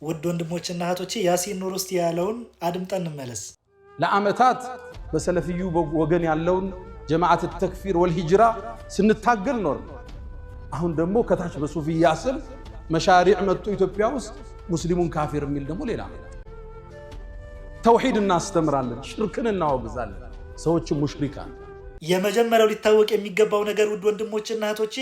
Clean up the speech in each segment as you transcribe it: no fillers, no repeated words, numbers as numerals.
ውድ ወንድሞችና እህቶቼ ያሲን ኑር ውስጥ ያለውን አድምጠን እንመለስ። ለአመታት በሰለፊዩ ወገን ያለውን ጀማዓት ተክፊር ወልሂጅራ ስንታገል ኖር። አሁን ደግሞ ከታች በሱፊያ ስም መሻሪዕ መጡ ኢትዮጵያ ውስጥ ሙስሊሙን ካፊር የሚል ደግሞ ሌላ ተውሂድ እናስተምራለን፣ ሽርክን እናወግዛለን፣ ሰዎችን ሙሽሪካን። የመጀመሪያው ሊታወቅ የሚገባው ነገር ውድ ወንድሞችና እህቶቼ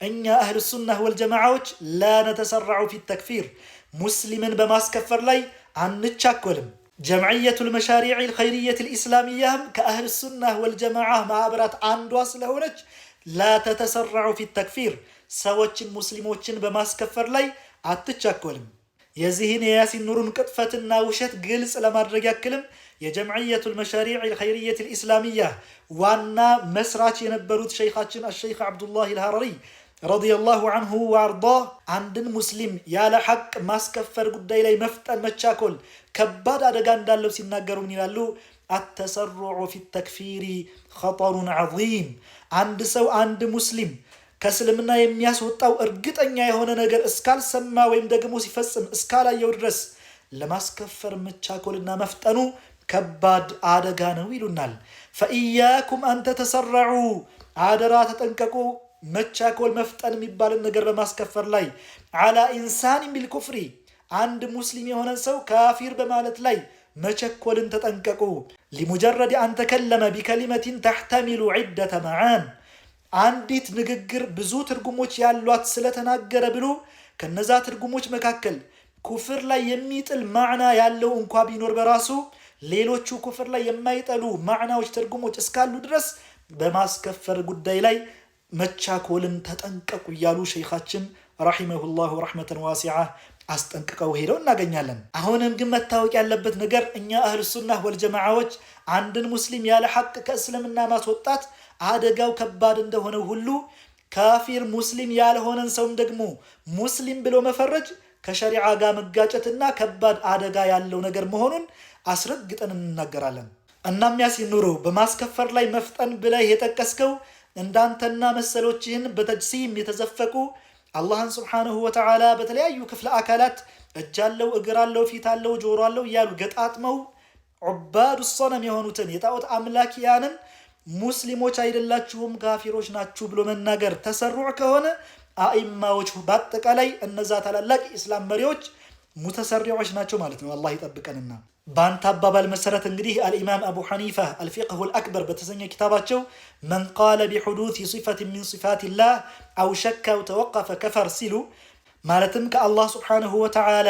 እኛ አህሉ ሱናህ ወልጀማዓዎች ላ ነተሰራዑ ፊ ተክፊር ሙስሊምን በማስከፈር ላይ አንቻኮልም። ጀምዕየቱል መሻሪዕል ኸይሪየቱል ኢስላሚያህም ከአህሉ ሱናህ ወልጀማዓ ማህበራት አንዷ ስለሆነች ላ ተተሰራዑ ፊ ተክፊር ሰዎችን ሙስሊሞችን በማስከፈር ላይ አትቻኮልም። የዚህን የያሲን ኑሩን ቅጥፈትና ውሸት ግልጽ ለማድረግ ያክልም የጀምዕየቱል መሻሪዕል ኸይሪየቱል ኢስላሚያህ ዋና መስራች የነበሩት ሸይኻችን አሸይኽ አብዱላህ አልሐረሪ ረዲየላሁ አንሁ ወአርዳህ አንድን ሙስሊም ያለ ሐቅ ማስከፈር ጉዳይ ላይ መፍጠን መቻኮል ከባድ አደጋ እንዳለው ሲናገሩ ምን ይላሉ? አተሰሩዑ ፊ ተክፊሪ ኸጠሩን ዐዚም። አንድ ሰው አንድ ሙስሊም ከእስልምና የሚያስወጣው እርግጠኛ የሆነ ነገር እስካልሰማ ወይም ደግሞ ሲፈጽም እስካላየው ድረስ ለማስከፈር መቻኮልና መፍጠኑ ከባድ አደጋ ነው ይሉናል። ፈኢያኩም አንተ ተሰረዑ፣ አደራ ተጠንቀቁ፣ መቻኮል መፍጠን የሚባልን ነገር በማስከፈር ላይ አላ ኢንሳን ሚል ኩፍሪ፣ አንድ ሙስሊም የሆነ ሰው ካፊር በማለት ላይ መቸኮልን ተጠንቀቁ። ሊሙጀረድ አንተ ከለመ ቢከሊመቲን ተሕተሚሉ ዒደተ መዓን፣ አንዲት ንግግር ብዙ ትርጉሞች ያሏት ስለተናገረ ብሎ ከነዛ ትርጉሞች መካከል ኩፍር ላይ የሚጥል ማዕና ያለው እንኳ ቢኖር በራሱ ሌሎቹ ኩፍር ላይ የማይጠሉ ማዕናዎች ትርጉሞች እስካሉ ድረስ በማስከፈር ጉዳይ ላይ መቻኮልን ተጠንቀቁ እያሉ ሸይኻችን ረሒመሁላሁ ረሕመተን ዋሲዓ አስጠንቅቀው ሄደው እናገኛለን። አሁንም ግን መታወቅ ያለበት ነገር እኛ አህሉ ሱናህ ወልጀማዓዎች አንድን ሙስሊም ያለ ሐቅ ከእስልምና ማስወጣት አደጋው ከባድ እንደሆነ ሁሉ ካፊር ሙስሊም ያልሆነን ሰውም ደግሞ ሙስሊም ብሎ መፈረጅ ከሸሪዓ ጋር መጋጨትና ከባድ አደጋ ያለው ነገር መሆኑን አስረግጠን እንናገራለን። እናም ያሲን ኑሩ በማስከፈር ላይ መፍጠን ብለህ የጠቀስከው እንዳንተና መሰሎችህን በተጅሲም የተዘፈቁ አላህን ሱብሓነሁ ወተዓላ በተለያዩ ክፍለ አካላት እጅ አለው፣ እግር አለው፣ ፊት አለው፣ ጆሮ አለው እያሉ ገጣጥመው ዑባዱ ሰነም የሆኑትን የጣዖት አምላኪያንን ሙስሊሞች አይደላችሁም ካፊሮች ናችሁ ብሎ መናገር ተሰሩዕ ከሆነ አኢማዎች በአጠቃላይ እነዛ ታላላቅ የእስላም መሪዎች ሙተሰሪዖች ናቸው ማለት ነው። አላህ ይጠብቀንና በአንተ አባባል መሰረት እንግዲህ አልኢማም አቡ ሐኒፋ አልፊቅሁል አክበር በተሰኘ ኪታባቸው መን ቃለ ቢሑዱት ሲፈትን ሚን ሲፋቲላህ አው ሸካ አው ተወቀፈ ከፈር ሲሉ ማለትም ከአላህ ሱብሓነሁ ወተዓላ